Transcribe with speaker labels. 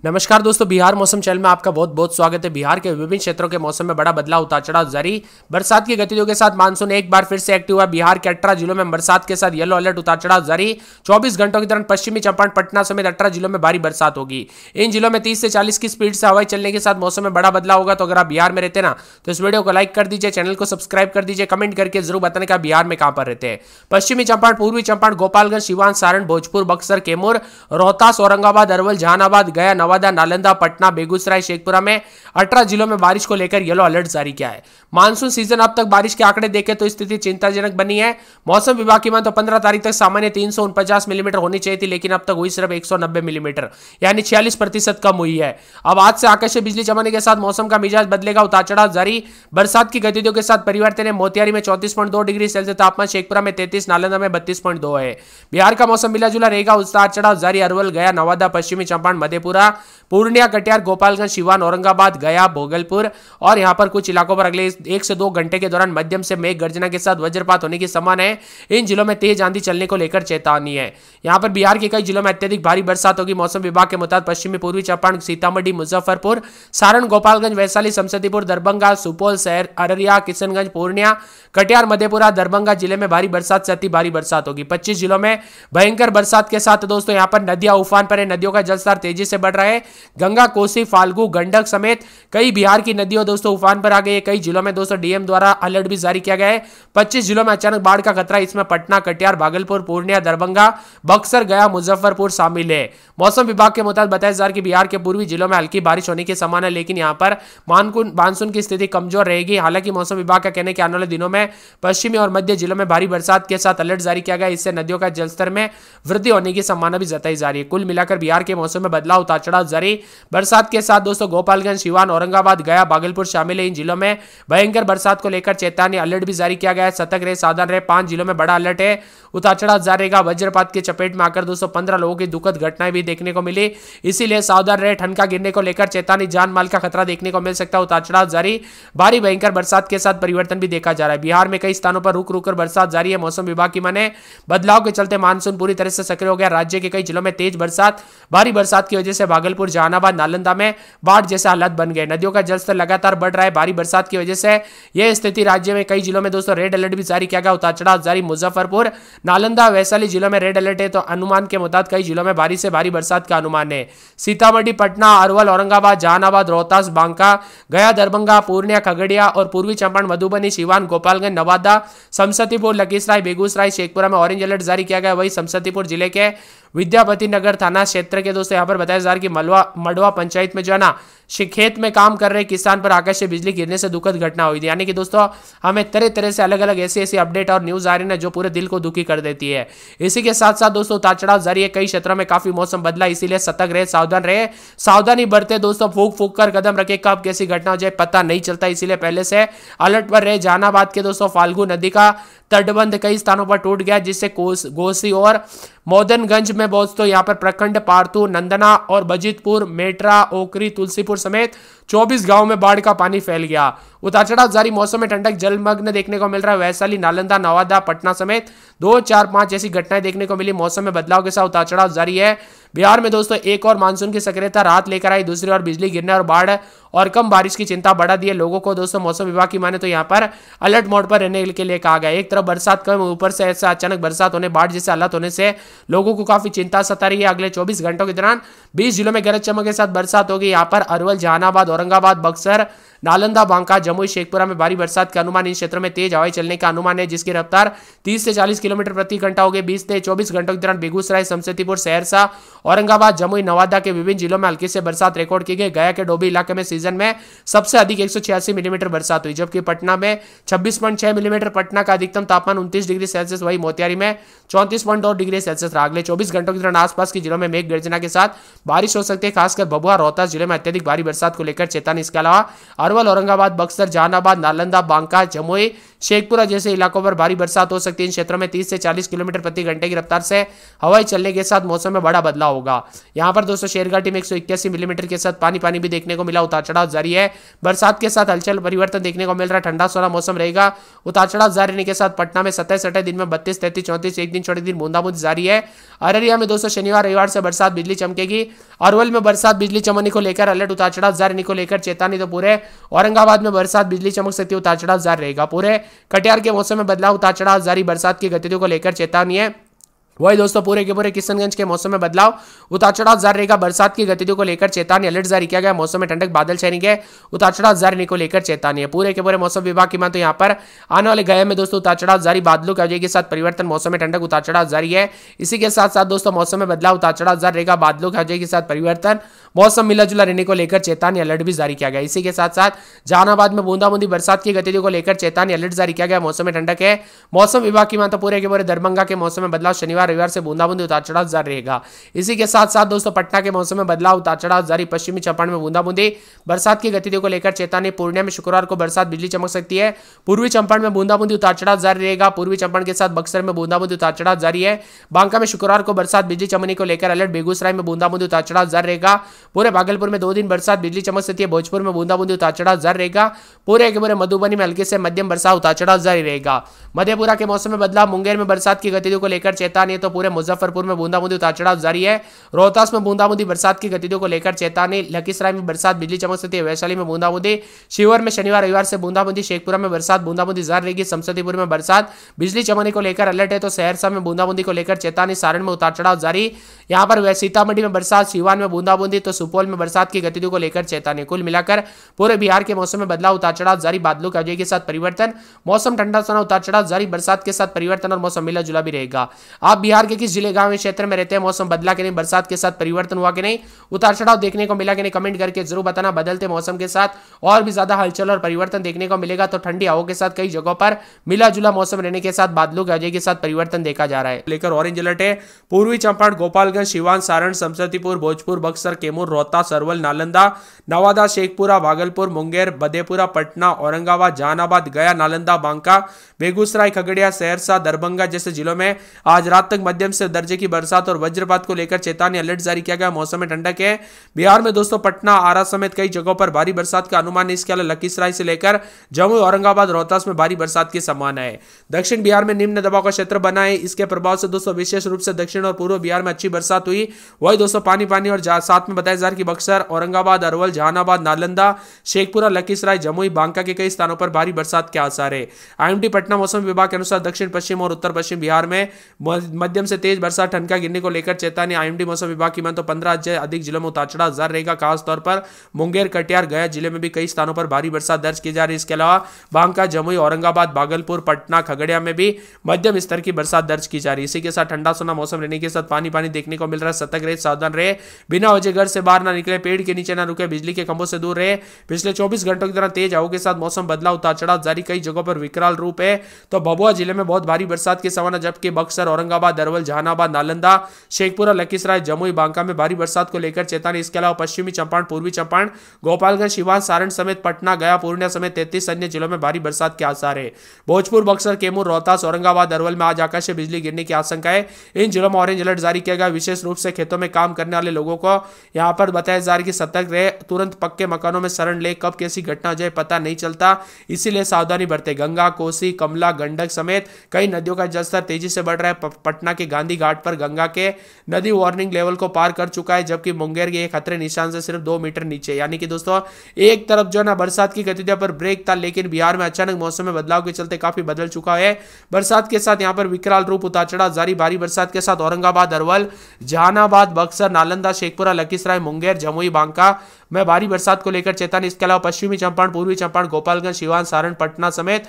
Speaker 1: नमस्कार दोस्तों, बिहार मौसम चैनल में आपका बहुत बहुत स्वागत है। बिहार के विभिन्न क्षेत्रों के मौसम में बड़ा बदलाव, उतार चढ़ाव जारी। बरसात की गतिविधियों के साथ मानसून एक बार फिर से एक्टिव हुआ। बिहार के 18 जिलों में बरसात के साथ येलो अलर्ट, उतार चढ़ाव जारी। 24 घंटों के दौरान पश्चिमी चंपारण, पटना समेत 18 जिलों में भारी बरसात होगी। इन जिलों में 30 से 40 की स्पीड से हवाएं चलने के साथ मौसम में बड़ा बदलाव होगा। तो अगर आप बिहार में रहते ना तो इस वीडियो को लाइक कर दीजिए, चैनल को सब्सक्राइब कर दीजिए, कमेंट करके जरूर बताने का बिहार में कहां पर रहते हैं। पश्चिमी चंपारण, पूर्वी चंपारण, गोपालगंज, सिवान, सारण, भोजपुर, बक्सर, कैमूर, रोहतास, औरंगाबाद, अरवल, जहानाबाद, गया, नवादा, नालंदा, पटना, बेगूसराय, शेखपुरा में 18 जिलों में बारिश को लेकर येलो अलर्ट जारी किया है। मानसून सीजन अब तक बारिश के आंकड़े देखें तो स्थिति चिंताजनक बनी है। मौसम विभाग की माने तो 15 तारीख तक सामान्य 349 मिलीमीटर होनी चाहिए थी, लेकिन अब तक हुई सिर्फ 190 मिलीमीटर, यानी 46% कम हुई है। अब आज से आकाशीय बिजली चमकने के साथ मौसम का मिजाज बदलेगा, उतार चढ़ाव जारी। बरसात की गतिविधियों के साथ परिवर्तन है। मोतिहारी में 34.2 डिग्री सेल्सियस तापमान, शेखपुरा में 33, नालंदा में 32.2 है। बिहार का मौसम मिला जुला रहेगा, उतार चढ़ाव जारी। अरवल, गया, नवादा, पश्चिमी चंपारण, मधेपुरा, पूर्णिया, कटिहार, गोपालगंज, सिवान, औरंगाबाद, गया, भोगलपुर और यहां पर कुछ इलाकों पर अगले 1 से 2 घंटे के दौरान मध्यम से मेघ गर्जना के साथ वज्रपात होने की संभावना है। इन जिलों में तेज आंधी चलने को लेकर चेतावनी है। यहां पर बिहार के कई जिलों में अत्यधिक भारी बरसात होगी। मौसम विभाग के मुताबिक पश्चिमी पूर्वी चंपारण, सीतामढ़ी, मुजफ्फरपुर, सारण, गोपालगंज, वैशाली, समस्तीपुर, दरभंगा, सुपौल, शहर, अररिया, किशनगंज, पूर्णिया, कटिहार, मधेपुरा, दरभंगा जिले में भारी बरसात से अति भारी बरसात होगी। 25 जिलों में भयंकर बरसात के साथ दोस्तों यहां पर नदियां उफान पर है। नदियों का जलस्तर तेजी से बढ़ रहा है। गंगा, कोसी, फाल्गु, गंडक समेत कई बिहार की नदियों दोस्तों उफान पर आ गई है। कई जिलों में दोस्तों डीएम द्वारा अलर्ट भी जारी किया गया है। 25 जिलों में अचानक बाढ़ का खतरा, इसमें पटना, कटिहार, भागलपुर, पूर्णिया, दरभंगा, बक्सर, गया, मुजफ्फरपुर शामिल है। मौसम विभाग के मुताबिक बताया जा रहा है कि बिहार के पूर्वी जिलों में हल्की बारिश होने की संभावना है, लेकिन यहां पर मानसून की स्थिति कमजोर रहेगी। हालांकि मौसम विभाग का कहना है कि आने वाले दिनों में पश्चिमी और मध्य जिलों में भारी बरसात के साथ अलर्ट जारी किया गया। इससे नदियों का जलस्तर में वृद्धि होने की संभावना भी जताई जा रही है। कुल मिलाकर बिहार के मौसम में बदलाव, उतार चढ़ाव जारी। बरसात के साथ दोस्तों गोपालगंज, सिवान, औरंगाबाद, गया, भागलपुर शामिल है। इन जिलों में भयंकर बरसात को लेकर चेतावनी अलर्ट भी जारी किया गया है। सतर्क रहे, सावधान रहे। 5 जिलों में बड़ा अलर्ट है, उतार चढ़ाव जारी रहेगा। वज्रपात की चपेट में आकर 215 लोगों की दुखद घटनाएं भी देखने को मिली, इसीलिए सावधान रहे। ठनका गिरने को लेकर चेतावनी, जान माल का खतरा देखने को मिल सकता है। उतार चढ़ाव जारी। भारी भयंकर बरसात के साथ परिवर्तन भी देखा जा रहा है। बिहार में कई स्थानों पर रुक रुक कर बरसात जारी है। मौसम विभाग की माने बदलाव के चलते मानसून पूरी तरह से सक्रिय हो गया। राज्य के कई जिलों में तेज बरसात, भारी बरसात की वजह से भागलपुर, जहानाबाद, नालंदा में बाढ़ जैसे हालात बन गए। नदियों का जलस्तर लगातार बढ़ रहा है। भारी बरसात की वजह से यह स्थिति राज्य में कई जिलों में दोस्तों रेड अलर्ट भी जारी किया गया। उतार चढ़ाव जारी। मुजफ्फरपुर, नालंदा, वैशाली जिलों में रेड अलर्ट है, तो अनुमान के मुताबिक कई जिलों में भारी से भारी बरसात का अनुमान है। सीतामढ़ी, पटना, अरवल, औरंगाबाद, जहानाबाद, रोहतास, बांका, गया, दरभंगा, पूर्णिया, खगड़िया और पूर्वी चंपारण, मधुबनी, सिवान, गोपालगंज, नवादा, समस्तीपुर, लखीसराय, बेगूसराय, शेखपुरा में ऑरेंज अलर्ट जारी किया गया। वही समस्तीपुर जिले के विद्यापति नगर थाना क्षेत्र के दोस्तों यहां पर बताया जा रहा है कि मड़वा पंचायत में जो है ना खेत में काम कर रहे किसान पर आकाशीय बिजली गिरने से दुखद घटना हुई थी। यानी कि दोस्तों हमें तरह तरह से अलग अलग ऐसी अपडेट और न्यूज आ रही है जो पूरे दिल को दुखी कर देती है। इसी के साथ साथ दोस्तों उतार चढ़ाव जारी है। कई क्षेत्रों में काफी मौसम बदला, इसीलिए सतर्क रहे, सावधान रहे, सावधानी बरते दोस्तों। फूक फूक कर कदम रखे, कब कैसी घटना हो जाए पता नहीं चलता, इसीलिए पहले से अलर्ट पर रहे। जहानाबाद के दोस्तों फाल्गु नदी का तटबंध कई स्थानों पर टूट गया, जिससे गोसी और मौदनगंज में दोस्तों यहां पर प्रखंड पारतू, नंदना और बजीतपुर, मेटरा, ओकरी, तुलसीपुर समेत 24 गांवों में बाढ़ का पानी फैल गया। उतार चढ़ाव जारी। मौसम में ठंडक जलमग्न देखने को मिल रहा है। वैशाली, नालंदा, नवादा, पटना समेत 2, 4, 5 जैसी घटनाएं देखने को मिली। मौसम में बदलाव के साथ उतार चढ़ाव जारी है। बिहार में दोस्तों एक और मानसून की सक्रियता राहत लेकर आई, दूसरी ओर बिजली गिरने और बाढ़ और कम बारिश की चिंता बढ़ा दी है लोगों को। दोस्तों मौसम विभाग की माने तो यहाँ पर अलर्ट मोड पर रहने के लिए कहा गया। एक तरफ बरसात कम, ऊपर से ऐसा अचानक बरसात होने, बाढ़ जैसे हालात होने से लोगों को काफी चिंता सता रही है। अगले 24 घंटों के दौरान 20 जिलों में गरज चमक के साथ बरसात होगी। यहाँ पर अरवल, जहानाबाद, औरंगाबाद, बक्सर, नालंदा, बांका, जमुई, शेखपुरा में भारी बरसात का अनुमान। इन क्षेत्रों में तेज हवाएं चलने का अनुमान है, जिसकी रफ्तार 30 से 40 किलोमीटर प्रति घंटा होगी। 20 से 24 घंटों के दौरान बेगूसराय, समस्तीपुर, सहरसा, औरंगाबाद, जमुई, नवादा के विभिन्न जिलों में हल्की से बरसात रिकॉर्ड की गई। गया के डोभी इलाके में सीजन में सबसे अधिक 186 मिलीमीटर बरसात हुई, जबकि पटना में 26.6 मिलीमीटर। पटना का अधिकतम तापमान 29 डिग्री सेल्सियस, वही मोतिहारी में 34.2 डिग्री सेल्सियस रहा। अगले 24 घंटों के दौरान आसपास के जिलों में मेघ गर्जना के साथ बारिश हो सकती है, खासकर भभुआ, रोहतास जिले में अत्यधिक भारी बरसात को लेकर चेतावनी। इसके अलावा अरवल, औरंगाबाद, बक्सर, जहानाबाद, नालंदा, बांका, जमुई, शेखपुरा जैसे इलाकों पर भारी बरसात हो सकती है। इन क्षेत्रों में 30 से 40 किलोमीटर प्रति घंटे की रफ्तार से हवाई चलने के साथ मौसम में बड़ा बदलाव होगा। यहाँ पर दोस्तों शेरघाटी में 181 मिलीमीटर के साथ पानी भी देखने को मिला। उतार चढ़ाव जारी है। बरसात के साथ हलचल परिवर्तन देखने को मिल रहा है। ठंडा सोना मौसम रहेगा। उतार चढ़ाव जारी रहने के साथ पटना में 27 दिन में 32, 33, 34, एक दिन छोटे दिन बूंदाबूंदी जारी है। अररिया में दोस्तों शनिवार रविवार से बरसात बिजली चमकेगी। अरवल में बरसात बिजली चमकने को लेकर अलर्ट। उतार चढ़ाव जारी को लेकर चेतावनी। तो पूरे औरंगाबाद में बरसात बिजली चमक सकती है। उतार चढ़ाव जारी रहेगा। पूरे कटिहार के मौसम में बदलाव, उतार चढ़ाव जारी, बरसात की गतिविधियों को लेकर चेतावनी है। वही दोस्तों पूरे के पूरे किशनगंज के मौसम में बदलाव, उतार चढ़ाव जारी रहेगा। बरसात की गतिविधियों को लेकर चेतावनी, अलर्ट जारी किया गया। मौसम में ठंडक, बादल छाएंगे। उतार चढ़ाव जारी को लेकर चेतावनी है। पूरे के पूरे मौसम विभाग की माने तो यहाँ पर आने वाले गया में दोस्तों उतार चढ़ाव जारी, बादलों की वजह के साथ परिवर्तन, मौसम में ठंडक, उतार चढ़ाव जारी है। इसी के साथ साथ दोस्तों मौसम में बदलाव, उतार चढ़ाव जारी रहेगा, बादलों की वजह के साथ परिवर्तन, मौसम मिला जुला रहने को लेकर चेतावनी, अलर्ट भी जारी किया गया। इसी के साथ साथ जहानाबाद में बूंदाबूंदी बरसात की गतिविधियों को लेकर चेतावनी, अलर्ट जारी किया गया। मौसम में ठंडक है। मौसम विभाग की माने तो पूरे के पूरे दरभंगा के मौसम में बदलाव, शनिवार रविवार से बूंदाबूंदी, उतार चढ़ाव जारी रहेगा। इसी के साथ साथ दोस्तों पटना के मौसम में बदलाव, उतार चढ़ाव जारी। पश्चिमी चंपारण में बूंदाबूंदी बरसात की गतिविधियों को लेकर चेतावनी। पूर्णिया में शुक्रवार को बरसात बिजली चमक सकती है। पूर्वी चंपारण में बूंदाबूंदी, उतार चढ़ाव जारी रहेगा। पूर्वी चंपारण के साथ बक्सर में बूंदाबूंदी, उतार चढ़ाव जारी है। बांका में शुक्रवार को बरसात बिजली चमकने को लेकर अलर्ट। बेगूसराय में बूंदाबूंदी, उतार चढ़ाव जारी रहेगा। पूरे भागलपुर में 2 दिन बरसात बिजली चमक सकती है। भोजपुर में बूंदाबूंदी, उतार चढ़ाव जारी रहेगा। पूरे के पूरे मधुबनी में हल्के से मध्यम बरसात, उतार चढ़ाव जारी रहेगा। मधेपुरा के मौसम में बदलाव, मुंगेर में बरसात की गतिविधियों को लेकर चेतावनी है। तो पूरे मुजफ्फरपुर में बूंदाबूंदी, उतार चढ़ाव जारी है। रोहतास में बूंदाबूंदी बरसात की गतिविधियों को लेकर चेतावनी। लखीसराय में बरसात बिजली चमक सकती है। वैशाली में बूंदाबूंदी। शिवहर में शनिवार रविवार से बूंदाबूंदी। शेखपुरा में बरसात बूंदाबूंदी जारी रहेगी। समस्तीपुर में बरसात बिजली चमकने को लेकर अलर्ट है। तो सहरसा में बूंदाबूंदी को लेकर चेतावनी। सारण में उतार चढ़ाव जारी। यहाँ पर सीतामढ़ी में बरसात, सीवान में बूंदाबूंदी। तो सुपौल में बरसात की गतिविधियों को लेकर चेतावनी। कुल मिलाकर पूरे बिहार के मौसम में बदलाव, उतार चढ़ाव जारी, बादलों की वजह के साथ परिवर्तन, मौसम ठंडा सोना, उतार चढ़ाव जारी, बरसात के साथ परिवर्तन और मौसम मिला जुला भी रहेगा। आप बिहार के किस जिले, गांव, क्षेत्र में रहते हैं, मौसम बदला कि नहीं, बरसात के साथ परिवर्तन हुआ कि नहीं, उतार चढ़ाव देखने को मिला कि नहीं, कमेंट करके जरूर बताना। बदलते मौसम के साथ और भी ज्यादा हलचल और परिवर्तन देखने को मिलेगा। तो ठंडी हवाओं के साथ कई जगहों पर मिला जुला मौसम रहने के साथ बादलों की वजह के साथ परिवर्तन देखा जा रहा है। लेकर ऑरेंज अलर्ट है। पूर्वी चंपारण, गोपालगंज, सिवान, सारण, समस्तीपुर, भोजपुर, बक्सर, कैमूर, रोहतास, अरवल, नालंदा, नवादा, शेखपुरा, भागलपुर, मुंगेर, मधेपुरा, पटना, औरंगाबाद, जहानाबाद, गया, नालंदा, बांका, बेगूसराय, खगड़िया, सहरसा, दरभंगा जैसे जिलों में आज रात तक मध्यम से दर्जे की बरसात और वज्रपात को लेकर चेतावनी, अलर्ट जारी किया गया। मौसम में ठंडक है। बिहार में दोस्तों पटना, आरा समेत कई जगहों पर भारी बरसात का अनुमान है। इसके अलावा लखीसराय से लेकर जमुई, औरंगाबाद, रोहतास में भारी बरसात की संभावना है। दक्षिण बिहार में निम्न दबाव का क्षेत्र बना है। इसके प्रभाव से दोस्तों विशेष रूप से दक्षिण और पूर्व बिहार में अच्छी बरसात हुई। वही दोस्तों पानी और साथ में बताया जा रहा है कि बक्सर, औरंगाबाद, अरवल, जहानाबाद, नालंदा, शेखपुरा, लखीसराय, जमुई, बांका के कई स्थानों पर भारी बरसात के आसार है। आईएमडी पटना मौसम विभाग के अनुसार दक्षिण पश्चिम और उत्तर पश्चिम बिहार में मध्यम से तेज बरसात, ठनका गिरने को लेकर चेतावनी। आईएमडी मौसम विभाग की माने तो 15 से अधिक जिलों में उतार चढ़ाव जारी रहेगा। खासतौर पर मुंगेर, कटिहार, गया जिले में भी कई स्थानों पर भारी बरसात दर्ज की जा रही है। इसके अलावा बांका, जमुई, औरंगाबाद, भागलपुर, पटना, खगड़िया में भी मध्यम स्तर की बरसात दर्ज की जा रही है। इसी के साथ ठंडा सोना मौसम रहने के साथ पानी देखने को मिल रहा है। सतर्क रहे, सावधान रहे, बिना वजह घर से बाहर ना निकले, पेड़ के नीचे ना रुके, बिजली के खंभों से दूर रहे। पिछले 24 घंटों की तरह तेज हवाओं के साथ मौसम बदला, उतार चढ़ाव जारी, कई जगहों पर विकराल रूप है। तो भभुआ जिले में बहुत भारी बरसात की संभावना, जबकि बक्सर, औरंगाबाद, अरवल, जहानाबाद, नालंदा, शेखपुरा, लखीसराय, जमुई, बांका में भारी बरसात को लेकर चेतावनी। इसके अलावा पश्चिमी चंपारण, पूर्वी चंपारण, गोपालगंज, सिवान, सारण समेत पटना, गया, पूर्णिया समेत 33 अन्य जिलों में भारी बरसात के आसार है। भोजपुर, बक्सर, कैमूर, रोहतास, औरंगाबाद, अरवल में आज आकाश से बिजली गिरने की आशंका है। इन जिलों में ऑरेंज अलर्ट जारी किया गया। विशेष रूप से खेतों में काम करने वाले लोगों को यहां पर बताया जा रहा है कि सतर्क रहे, तुरंत पक्के मकानों में शरण ले, कब कैसी घटना हो जाए पता नहीं चलता, इसीलिए सावधानी बरते। गंगा, कोसी, कमला, गंडक समेत कई नदियों का जलस्तर तेजी से बढ़ रहा है। पटना के गांधी घाट पर गंगा के नदी वार्निंग लेवल को पार कर चुका है, जबकि मुंगेर के खतरे निशान से सिर्फ 2 मीटर नीचे। यानी कि दोस्तों एक तरफ जो ना बरसात की गतिविधियों पर ब्रेक था, लेकिन बिहार में अचानक मौसम में बदलाव के चलते काफी बदल चुका है। बरसात के साथ यहां पर विकराल रूप, उतार चढ़ाव जारी, भारी बरसात के साथ औरंगाबाद, अरवल, जहानाबाद, बक्सर, नालंदा, शेखपुरा, लखीसराय, मुंगेर, जमुई, बांका में भारी बरसात को लेकर चेतावनी। इसके अलावा पश्चिमी चंपारण, पूर्वी चंपारण, गोपालगंज, सिवान, सारण, पटना समेत